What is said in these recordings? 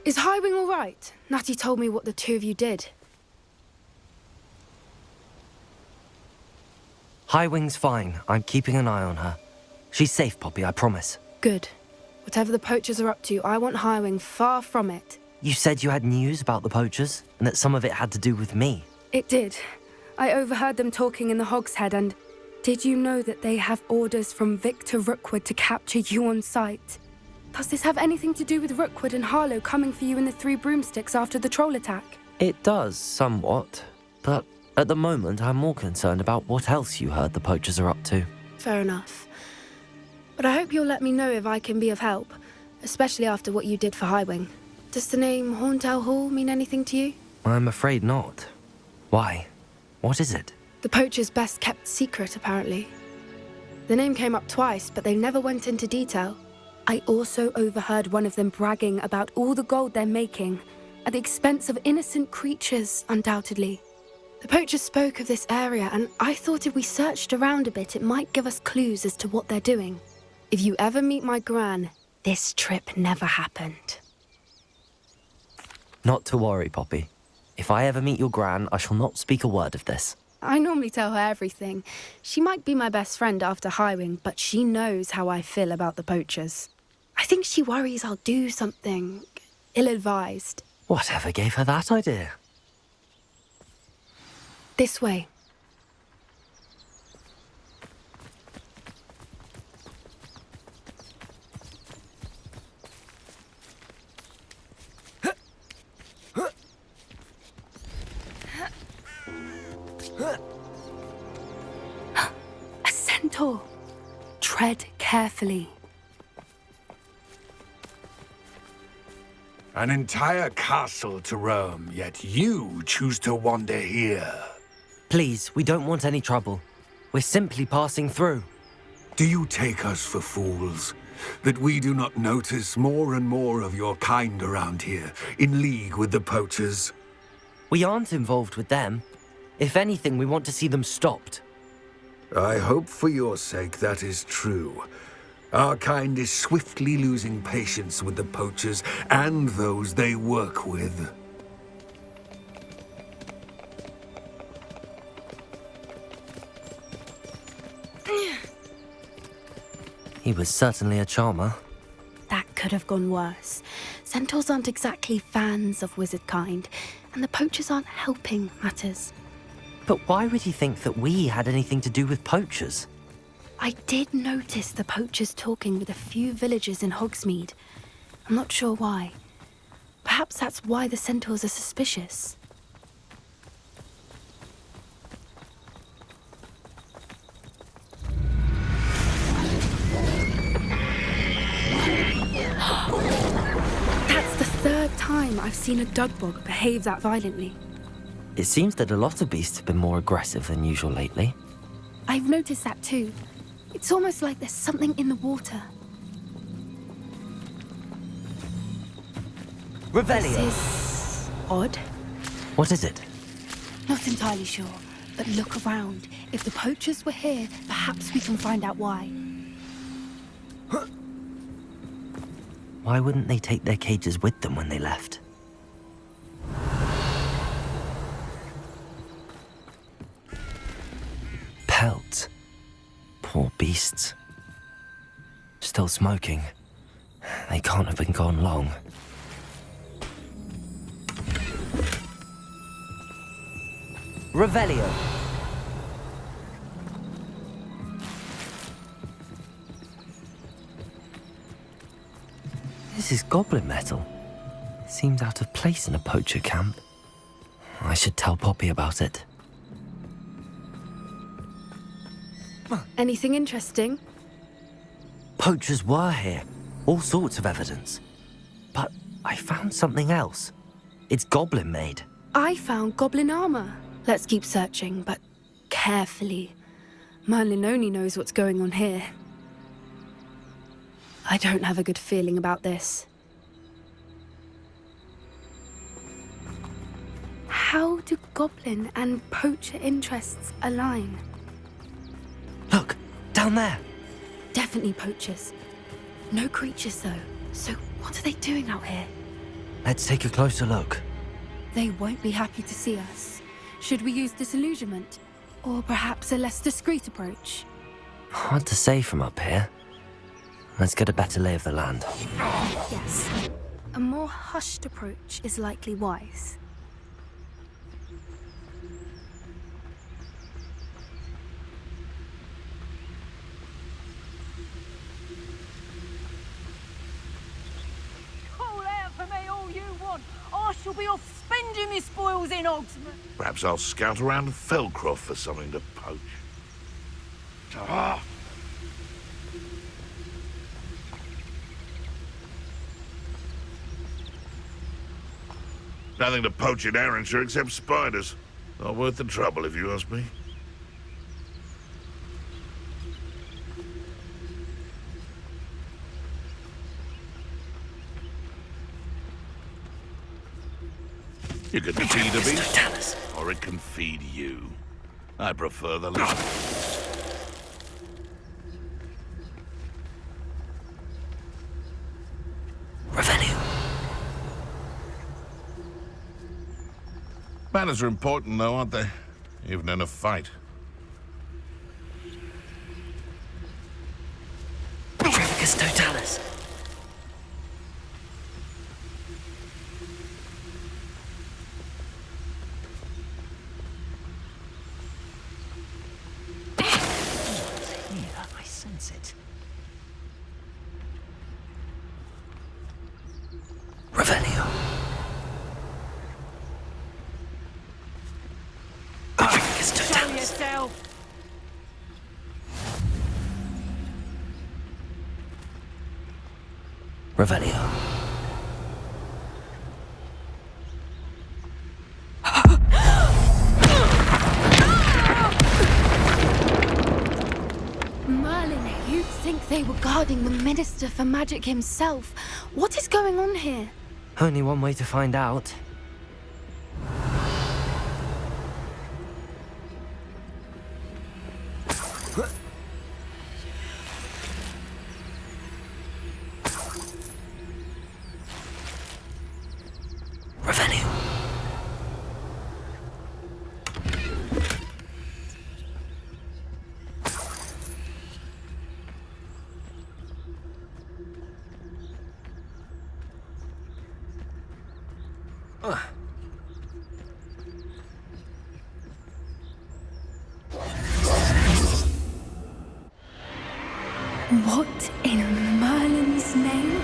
Is Highwing all right? Natty told me what the two of you did. Highwing's fine. I'm keeping an eye on her. She's safe, Poppy, I promise. Good. Whatever the Poachers are up to, I want Highwing far from it. You said you had news about the Poachers, and that some of it had to do with me. It did. I overheard them talking in the Hogshead, and did you know that they have orders from Victor Rookwood to capture you on sight? Does this have anything to do with Rookwood and Harlow coming for you in the Three Broomsticks after the troll attack? It does, somewhat. But at the moment, I'm more concerned about what else you heard the Poachers are up to. Fair enough. But I hope you'll let me know if I can be of help, especially after what you did for Highwing. Does the name Hortail Hall mean anything to you? I'm afraid not. Why? What is it? The Poachers' best-kept secret, apparently. The name came up twice, but they never went into detail. I also overheard one of them bragging about all the gold they're making, at the expense of innocent creatures, undoubtedly. The Poachers spoke of this area, and I thought if we searched around a bit, it might give us clues as to what they're doing. If you ever meet my Gran, this trip never happened. Not to worry, Poppy. If I ever meet your Gran, I shall not speak a word of this. I normally tell her everything. She might be my best friend after Highwing, but she knows how I feel about the Poachers. I think she worries I'll do something ill-advised. Whatever gave her that idea? This way. A centaur. Tread carefully. An entire castle to roam, yet you choose to wander here. Please, we don't want any trouble. We're simply passing through. Do you take us for fools? That we do not notice more and more of your kind around here, in league with the Poachers? We aren't involved with them. If anything, we want to see them stopped. I hope for your sake that is true. Our kind is swiftly losing patience with the Poachers and those they work with. He was certainly a charmer. That could have gone worse. Centaurs aren't exactly fans of wizard kind, and the Poachers aren't helping matters. But why would he think that we had anything to do with Poachers? I did notice the Poachers talking with a few villagers in Hogsmeade. I'm not sure why. Perhaps that's why the Centaurs are suspicious. That's the third time I've seen a Dugbog behave that violently. It seems that a lot of beasts have been more aggressive than usual lately. I've noticed that too. It's almost like there's something in the water. Revelio! This is odd. What is it? Not entirely sure, but look around. If the Poachers were here, perhaps we can find out why. Why wouldn't they take their cages with them when they left? Pelts. Poor beasts. Still smoking. They can't have been gone long. Revelio! This is goblin metal. Seems out of place in a poacher camp. I should tell Poppy about it. Anything interesting? Poachers were here. All sorts of evidence. But I found something else. It's goblin made. I found goblin armor. Let's keep searching, but carefully. Merlin only knows what's going on here. I don't have a good feeling about this. How do goblin and poacher interests align? Look, down there. Definitely poachers. No creatures, though. So what are they doing out here? Let's take a closer look. They won't be happy to see us. Should we use disillusionment? Or perhaps a less discreet approach? Hard to say from up here. Let's get a better lay of the land. Yes. A more hushed approach is likely wise. Call out for me all you want. I shall be off spending my spoils in Hogsmeade. Perhaps I'll scout around Felcroft for something to poach. Ah! Nothing to poach in Arrynshire except spiders. Not worth the trouble, if you ask me. You can feed a beast, or it can feed you. I prefer the latter. Revenue. Manners are important, though, aren't they? Even in a fight. Trafficus Totalis. Here, I sense it. Revenue. Trafficus Show Totalis. yourself. Revelio. Merlin, you'd think they were guarding the Minister for Magic himself. What is going on here? Only one way to find out. Revenue. What in Merlin's name?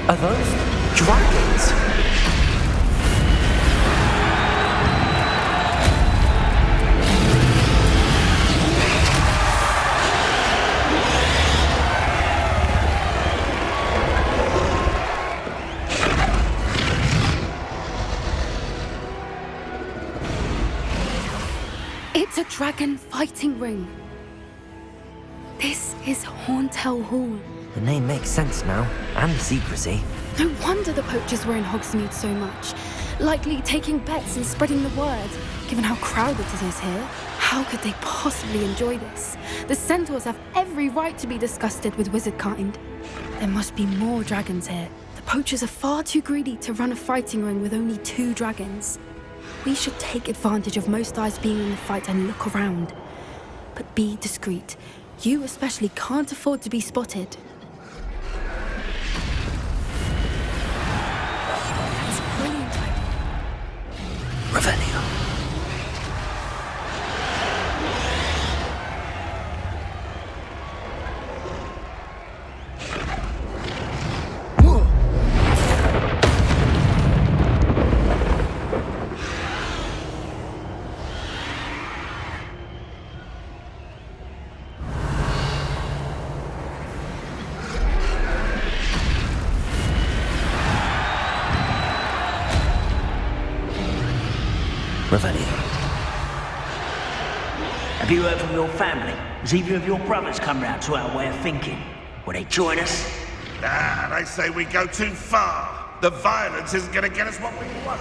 Are those dragons? It's a dragon fighting ring. This is Hortail Hall. The name makes sense now, and the secrecy. No wonder the poachers were in Hogsmeade so much. Likely taking bets and spreading the word, given how crowded it is here. How could they possibly enjoy this? The centaurs have every right to be disgusted with wizard kind. There must be more dragons here. The poachers are far too greedy to run a fighting ring with only 2 dragons. We should take advantage of most eyes being in the fight and look around. But be discreet. You especially can't afford to be spotted. That's a brilliant idea. Revenue. Revenue. Have you heard from your family? Has either of your brothers come round to our way of thinking? Will they join us? Ah, they say we go too far. The violence isn't going to get us what we want.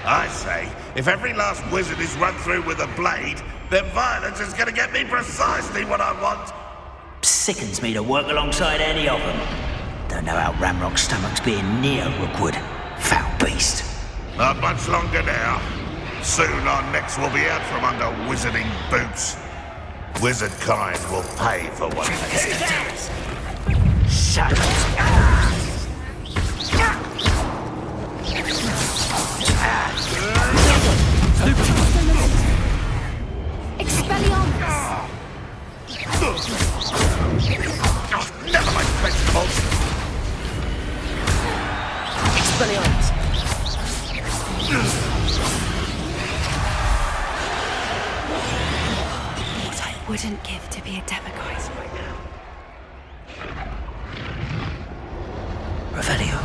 I say, if every last wizard is run through with a blade, then violence is going to get me precisely what I want. Sickens me to work alongside any of them. Don't know how Ramrock's stomach's being near Rookwood. Foul beast. Not much longer now. Soon our necks will be out from under wizarding boots. Wizard kind will pay for what they do. Shut Expelliarmus! Never mind vegetables. Expelliarmus. What I wouldn't give to be a Demogorgon right now. Revelio.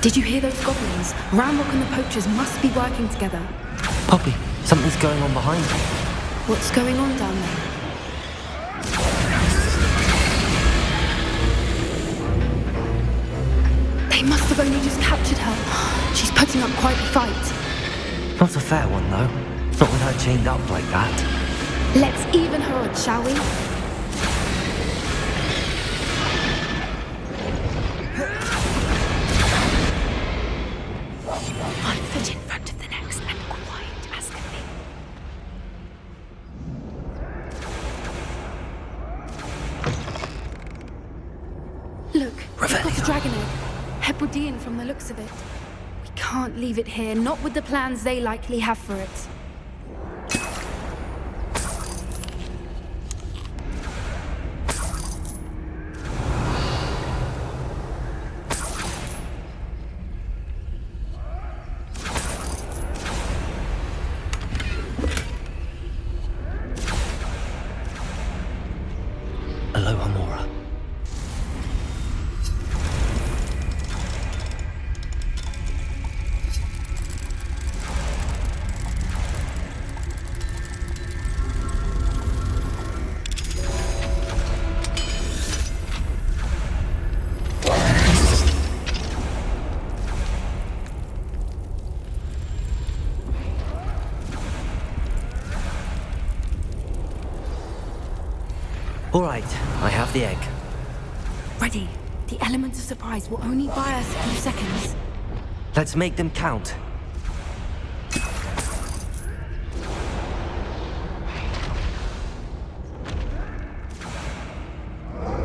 Did you hear those goblins? Ramrock and the Poachers must be working together. Poppy, something's going on behind you. What's going on down there? They must have only just captured her. She's putting up quite a fight. Not a fair one, though. Not with her chained up like that. Let's even her odds, shall we? One foot in front of the next and quiet as can be. Look, we've got a dragon egg. Hebridean from the looks of it. We can't leave it here, not with the plans they likely have for it. Aloha Mora. All right, I have the egg. Ready. The element of surprise will only buy us a few seconds. Let's make them count.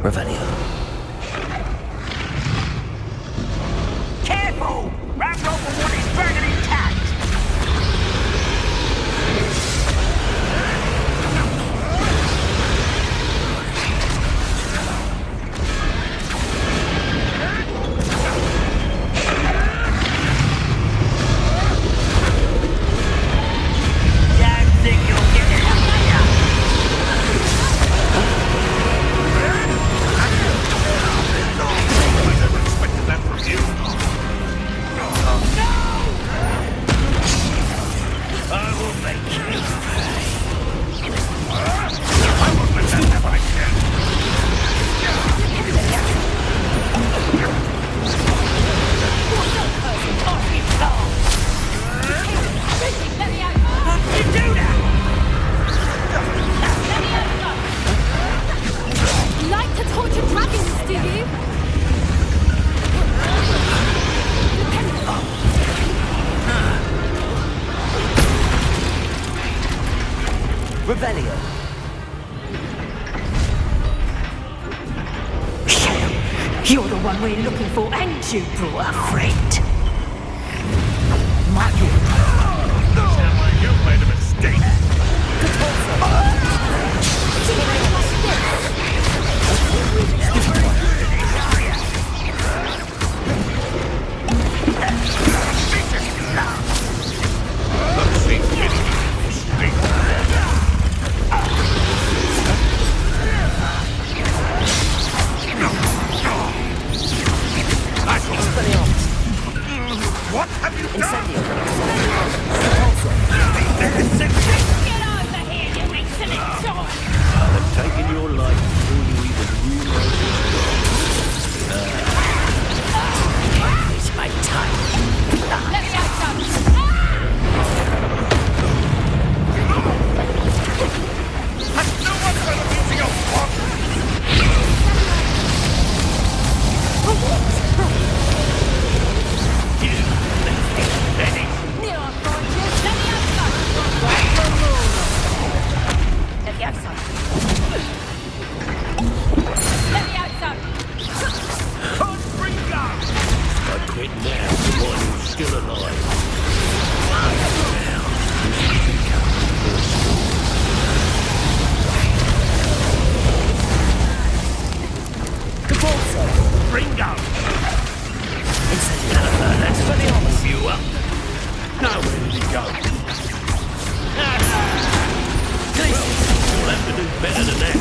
Revelio. Careful! Ramrock will want his dragon intact! Like to torture dragons, do you? Revelio. You're the one we're looking for, and you brought a friend. Sound like you've made a mistake. go. Let's put the armor. You up? Now where did he go? You'll have to do better than that.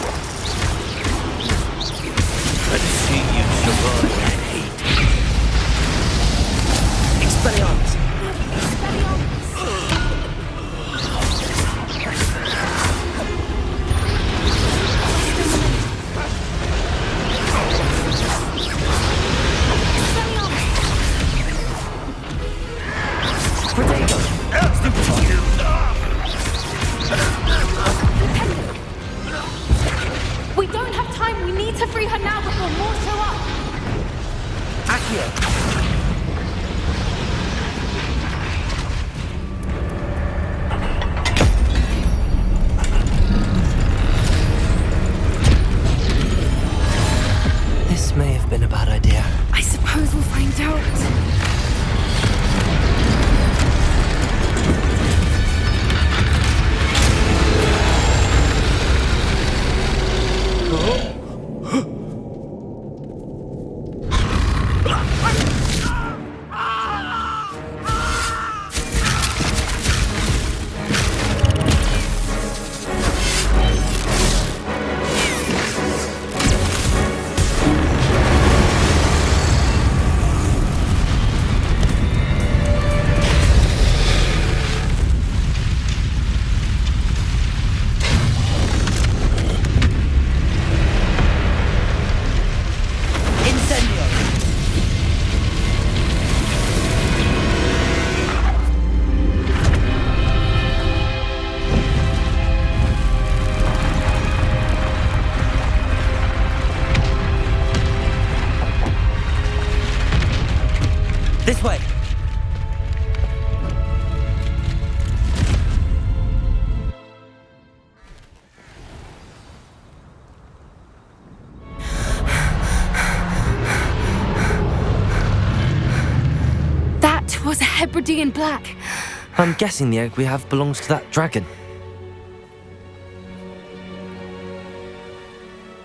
Let's see you survive that heat. Expelliarmus. We don't have time. We need to free her now before more show up. Accio. This may have been a bad idea. I suppose we'll find out. This way. That was a Hebridean black. I'm guessing the egg we have belongs to that dragon.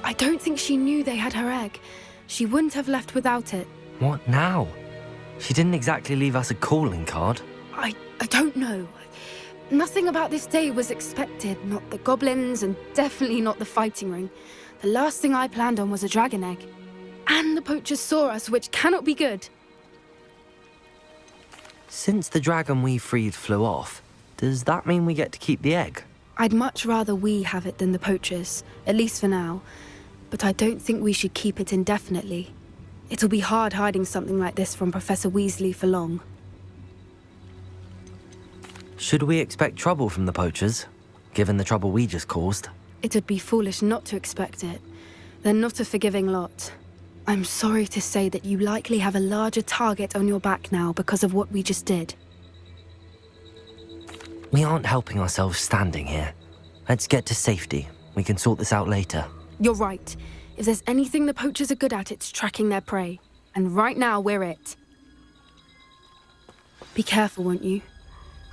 I don't think she knew they had her egg. She wouldn't have left without it. What now? She didn't exactly leave us a calling card. I don't know. Nothing about this day was expected. Not the goblins, and definitely not the fighting ring. The last thing I planned on was a dragon egg. And the poachers saw us, which cannot be good. Since the dragon we freed flew off, does that mean we get to keep the egg? I'd much rather we have it than the poachers, at least for now. But I don't think we should keep it indefinitely. It'll be hard hiding something like this from Professor Weasley for long. Should we expect trouble from the poachers, given the trouble we just caused? It would be foolish not to expect it. They're not a forgiving lot. I'm sorry to say that you likely have a larger target on your back now because of what we just did. We aren't helping ourselves standing here. Let's get to safety. We can sort this out later. You're right. If there's anything the poachers are good at, it's tracking their prey. And right now, we're it. Be careful, won't you?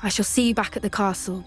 I shall see you back at the castle.